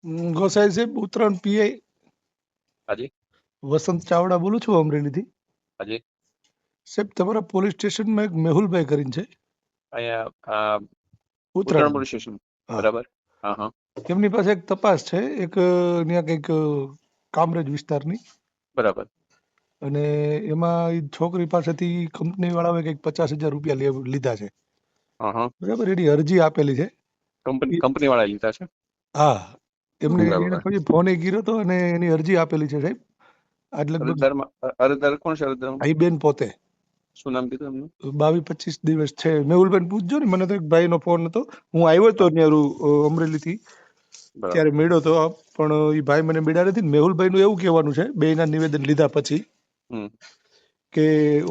ગોસાઈ સાહેબ, ઉત્તરાયણ પીઆઈ હાજી વસંત ચાવડા બોલું છું, અમરેલીથી. હાજી સાહેબ, તમારા પોલીસ સ્ટેશનમાં એક મેહુલભાઈ કરીને છે, અહીંયા ઉત્તરાયણ ઉત્તરાયણ. પોલીસ સ્ટેશન હા, બરાબર. હા હા એમની પાસે એક તપાસ છે, એક ત્યાં કંઈક કામરેજ વિસ્તારની, બરાબર. અને એમાં ઈ છોકરી પાસેથી કંપની વાળાએ કંઈક 50,000 રૂપિયા લીધા છે. હા હા બરાબર, એની અરજી આપેલી છે. કંપની વાળા લીધા છે. હા, એને બરાબર. પછી ફોન કર્યો હતો અને એની અરજી આપેલી છે સાહેબ. આજ લગભગ અરજદાર કોણ છે? અરજદાર ભાઈબેન પોતે. શું નામ કીધું એમનું? 22-25 દિવસ છે. મેહુલભાઈ પૂછજો ને, મને તો એક ભાઈનો ફોન હતો, હું આવ્યો હતો ત્યાં અમરેલીથી, બરાબર. ત્યારે મળ્યો હતો, પણ એ ભાઈ મને મળ્યા નથી. મેહુલભાઈનું એવું કહેવાનું છે, બેયના નિવેદન લીધા પછી, કે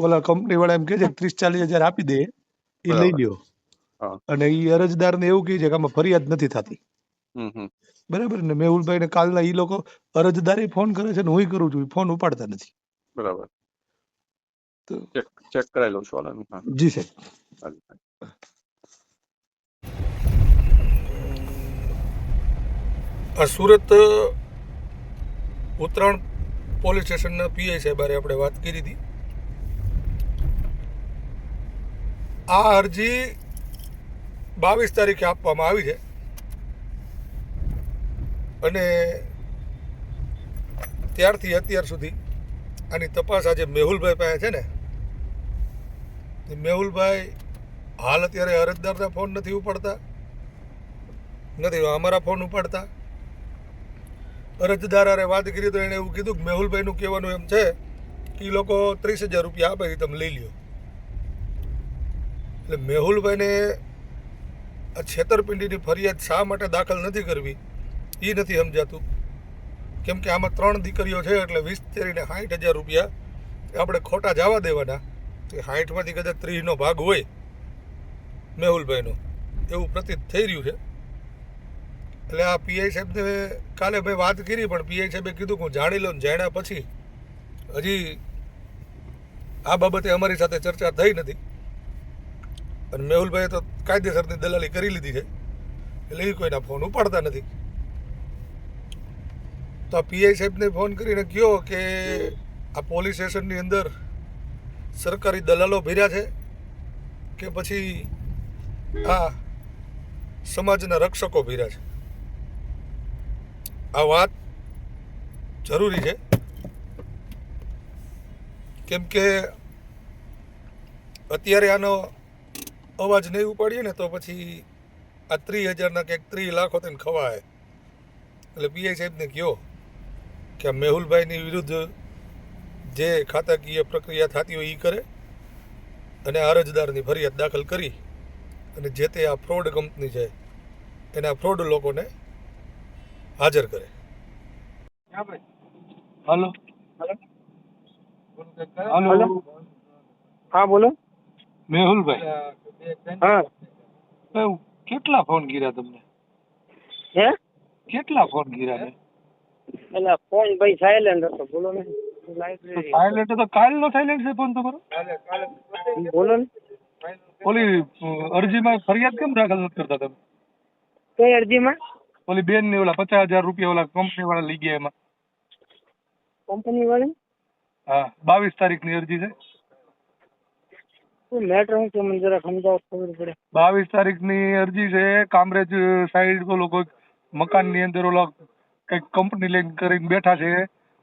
ઓલા કંપની વાળા એમ કહે છે કે 30-40 હજાર આપી દે, એ લઈ બરાબર. લ્યો. હા અને એ અરજદારને એવું કહે છે કે આમાં ફરિયાદ નથી થતી. બરાબર ને? મેહુલભાઈ ને કાલના એ લોકો અરજદારે ફોન કરે છે ને હું કરું છું, ફોન ઉપાડતા નથી. બરાબર. તો ચેક કરાવી લઉં છું વાલાનું. હા જી સાહેબ. હાજી. આ સુરત ઉત્તરાયણ પોલીસ સ્ટેશનના પીઆઈ સાહેબ હારે આપણે વાત કરી હતી. આ અરજી 22 તારીખે આપવામાં આવી છે, અને ત્યારથી અત્યાર સુધી આની તપાસ આજે મેહુલભાઈ પાસે છે ને, મેહુલભાઈ હાલ અત્યારે અરજદારના ફોન નથી ઉપાડતા, નથી અમારા ફોન ઉપાડતા. અરજદાર હારે વાત કરી તો એણે એવું કીધું કે મેહુલભાઈનું કહેવાનું એમ છે કે એ લોકો 30,000 રૂપિયા આપે, તમે લઈ લ્યો. એટલે મેહુલભાઈને આ છેતરપિંડીની ફરિયાદ શા માટે દાખલ નથી કરવી એ નથી સમજાતું. કેમ કે આમાં 3 દીકરીઓ છે, એટલે 20-60,000 રૂપિયા આપણે ખોટા જવા દેવાના. 60માંથી કદાચ 30નો ભાગ હોય મેહુલભાઈનો, એવું પ્રતીત થઈ રહ્યું છે. એટલે આ પીઆઈ સાહેબને કાલે મેં વાત કરી, પણ પીઆઈ સાહેબે કીધું કે હું જાણી લઉં. જાણ્યા પછી હજી આ બાબતે અમારી સાથે ચર્ચા થઈ નથી, અને મેહુલભાઈએ તો કાયદેસરની દલાલી કરી લીધી છે, એટલે એ કોઈના ફોન ઉપાડતા નથી. તો આ પીઆઈ સાહેબને ફોન કરીને કહ્યો કે આ પોલીસ સ્ટેશનની અંદર સરકારી દલાલો ભર્યા છે કે પછી આ સમાજના રક્ષકો ભર્યા છે. આ વાત જરૂરી છે, કેમ કે અત્યારે આનો અવાજ નહીં ઉપાડીએ ને તો પછી આ 30,000ના ક્યાંક 30 લાખો થઈને ખવાય. એટલે પીઆઈ સાહેબને કહ્યો કે આ મેહુલભાઈની વિરુદ્ધ જે ખાતાકીય પ્રક્રિયા થતી હોય એ કરે, અને અરજદારની ફરિયાદ દાખલ કરી અને જે તે આ ફ્રોડ કંપની છે એના ફ્રોડ લોકોને હાજર કરે. હાલો હાલો, હા બોલો. મેહુલભાઈ, હા કેટલા ફોન કર્યા તમને? હે કેટલા ફોન કર્યા છે? એટલે ફોન ભાઈ સાયલેન્ટ હતો, બોલો ને. લાઇબ્રેરી સાયલેન્ટ તો કાલનો સાયલેન્ટ છે ફોન તમારો? બોલો ને. ઓલી અરજીમાં ફરિયાદ કેમ દાખલ નથી કરતા તમે? કઈ અરજીમાં? ઓલી બેન ની ઓલા 50,000 રૂપિયા ઓલા કંપની વાળા લઈ ગયા એમાં. કંપની વાળી? હા, 22 તારીખની અરજી છે. મેટર હું છે, મને જરા સમજાવો, ખબર પડે. 22 તારીખની અરજી છે. કામરેજ સાઈડ ઓલો કોઈ મકાનની અંદર ઓલો કઈક કંપની લઈને કરીને બેઠા છે,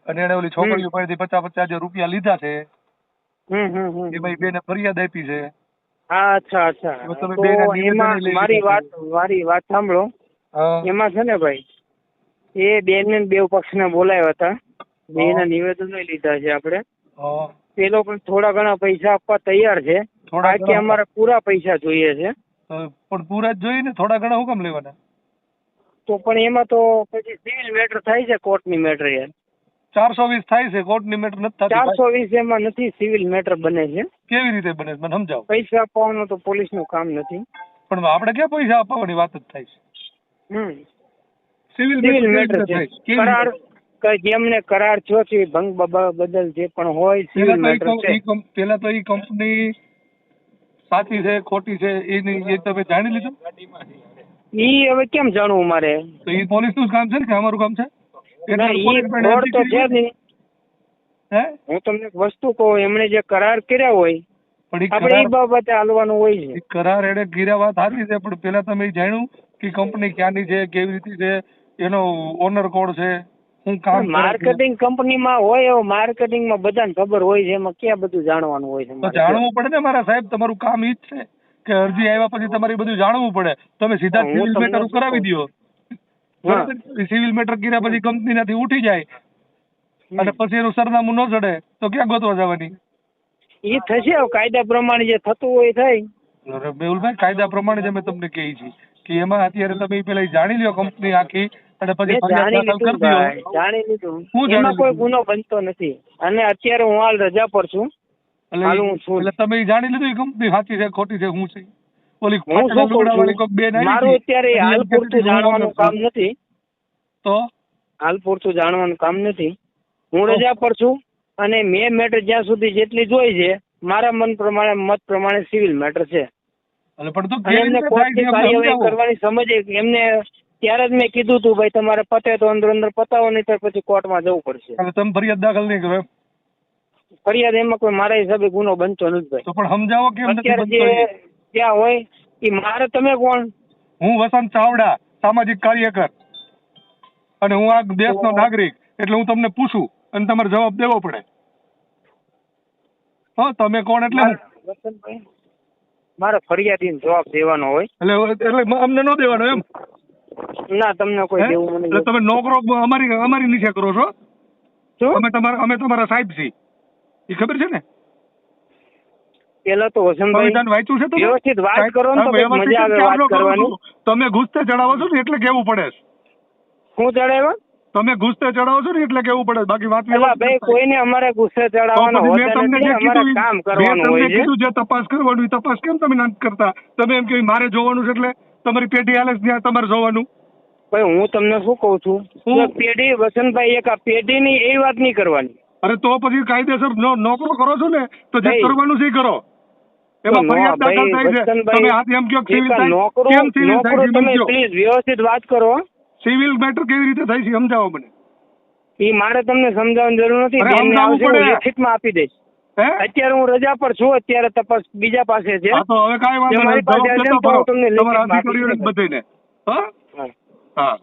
અને એને ઓલી છોકરીઓ પાસેથી 50,000 રૂપિયા લીધા છે. એમાં બેને ફરિયાદ આપી છે. હા અચ્છા અચ્છા. હવે તમે તો બેના નિવેદન એમાં લઈ મારી લીધા વાત સાંભળો. હા. એમાં છે ને ભાઈ, એ બેન ને બે પક્ષને બોલાવ્યા હતા, બેના નિવેદનો લીધા છે આપણે. હા. પેલો પણ થોડા ઘણા પૈસા આપવા તૈયાર છે, બાકી અમારે પૂરા પૈસા જોઈએ છે. પણ પૂરા જ જોઈએ ને, થોડા ઘણા હું કામ લેવાના? તો પણ એમાં તો પછી સિવિલ મેટર થાય છે, કોર્ટની મેટર યાર. 420 થાય છે, કોર્ટની મેટર નથી થતી. 420 એમાં નથી, સિવિલ મેટર બને છે. કેવી રીતે બને મને સમજાવો. પૈસા આપવાનું તો પોલીસનું કામ નથી. પણ આપણે ક્યાં પૈસા આપવાની વાત જ થાય છે? સિવિલ મેટર છે. કરાર જેમને કરાર થયો છે ભંગ બદલ જે પણ હોય, સિવિલ મેટર છે. પેલા તો એ કંપની સાચી છે ખોટી છે એ તમે જાણી લીધું? ઈ હવે કેમ જાણવું મારે? તો એ પોલીસનું જ કામ છે ને કે અમારું કામ છે? ના, ઈ ફ્રોડ તો છે જ નહીં. હે હું તમને એક વસ્તુ કહું, એમણે જે કરાર કર્યા હોય પણ ઈ આપણે એ કરાર બાબતે હાલવાનું હોય છે. ઈ કરાર એડે ગીરા વાત સાચી છે, પણ પેલા તમે જાણ્યું કે કંપની ક્યાંની છે, કેવી રીતે છે, એનો ઓનર કોણ છે, હું કામ કરે છે? માર્કેટિંગ કંપનીમાં હોય એવું, માર્કેટિંગમાં બધાને ખબર હોય છે, એમાં ક્યાં બધું જાણવાનું હોય છે તો મારે? જાણવું પડે ને મારા સાહેબ, તમારું કામ ઈ જ છે કે અરજી આવ્યા પછી તમારે બધું જાણવું પડે. તમે સીધા હું સિવિલ તમને મેટર શું કરાવી કહું? દો, હા. બરાબર? સિવિલ મેટર કર્યા પછી કંપનીનાથી ઉઠી જાય અને પછી એનું સરનામું ન ચડે તો ક્યાં ગોતવા જવાની? ઈ થશે હવે, કાયદા પ્રમાણે જે થતું હોય એ થાય. અરે મેહુલભાઈ, કાયદા પ્રમાણે જ અમે તમને કહીએ છીએ કે એમાં અત્યારે તમે પેલા જાણી લ્યો કંપની આખી અને પછી મેં ફરિયાદ જાણી દાખલ લીધું કરી દો. ભાઈ, જાણી લીધું. હું જાણી એમાં કોઈ લીધું? ગુનો બનતો નથી. અને અત્યારે હું હાલ રજા પર છું. હાલ હું છું. એટલે તમે ઈ જાણી લીધું એ કંપની સાચી છે ખોટી છે હું છે? ઓલી હું શું ફાટેલા કહું લુગડા વાળી છું, કોઈક બેન આવી મારું હતી, અત્યારે ઈ હાલ એમ કહેતી પૂરતું હતી, હું જાણવાનું owner કામ છું. નથી. તો હાલ પૂરતું જાણવાનું કામ નથી. હું રજા પર છું અને મેં મેટર જ્યાં સુધી જેટલી જોઈ છે, મારા મન પ્રમાણે, મત પ્રમાણે સિવિલ મેટર છે. એટલે પણ તો અને કેવી એમને રીતે થાય છે કોર્ટની અમને કાર્યવાહી સમજાવો. કરવાની સમજ એમને ત્યારે જ મેં કીધું હતું, ભાઈ તમારે પતે તો અંદર અંદર પતાવો, નહીં તો પછી કોર્ટમાં જવું પડશે. એટલે તમે ફરિયાદ દાખલ નહીં કરો એમ? ફરિયાદ એમાં કોઈ મારા હિસાબે ગુનો બનતો નથી ભાઈ. તો પણ સમજાવો કેમ નથી અત્યારે બનતો જે ઈ? ત્યાં હોય એ મારે, તમે કોણ? હું વસંત ચાવડા, સામાજિક કાર્યકર, અને હું આ દેશનો નાગરિક, એટલે હું તમને પૂછું અને તમારે જવાબ દેવો પડે. હા, તમે કોણ એટલે હું? વસંતભાઈ, મારે ફરિયાદીને જવાબ દેવાનો હોય. એટલે અમને ન દેવાનો એમ? ના, તમને કોઈ હે? દેવું મને એટલે તમે નોકરો અમારી નીચે કરો છો? શું? અમે તમારા સાહેબ છીએ, એ ખબર છે ને? પેલા તો વસંતભાઈ સંવિધાન વાંચ્યું છે તમે? વ્યવસ્થિત વાત કરો ને તો કંઈક વ્યવસ્થિત મજા આવે કેમ વાત ન કરો કરવાની. છો? તમે ગુસ્સે ચડાવો છો ને એટલે કેવું પડે છે. હું ચડાવ્યા? તમે ગુસ્સે ચડાવો છો ને એટલે કેવું પડે, બાકી વાત એટલે ભાઈ કોઈને અમારે ગુસ્સે ચડાવવાનો તો પછી હોતો મેં તમને નથી. જે અમારે કીધું કામ મેં કરવાનું તમને હોય છે. કીધું જે તપાસ કરવાનું એ તપાસ કેમ તમે નથી કરતા? તમે એમ કે મારે જોવાનું છે એટલે તમારી પેઢી હાલે છે ત્યાં તમારે જોવાનું. ભાઈ હું તમને શું કઉ છું, હું? કે પેઢી વસંતભાઈ એક આ પેઢીની એ વાત નહીં કરવાની. અરે તો પછી કાયદેસર નોકરો કરો છો ને તો જે ભાઈ, કરવાનું છે એ કરો. એમાં તો ફરિયાદ દાખલ થાય છે. વસંતભાઈ, તમે હાથ એમ કહો કે સિવિલ એક આ થાય, નોકરો કેમ સિવિલ થાય છે તમે સમજો. પ્લીઝ વ્યવસ્થિત વાત કરો. સિવિલ મેટર કેવી રીતે થાય છે સમજાવો મને. એ મારે તમને સમજાવવાની જરૂર નથી. અરે બેનને સમજાવવું આવશે, હું પડે. લેખિતમાં આપી દઈશ. હે? અત્યારે હું રજા પર છું, અત્યારે તપાસ બીજા પાસે છે. હા તો હવે કાંઈ વાંધો જો મારી નહીં, પાસે જવાબ હશે ને દેતો તો ફરો હું તમને તમારા લેખિતમાં આપી અધિકારીઓને દઈશ. બધાને. હા હા. હા.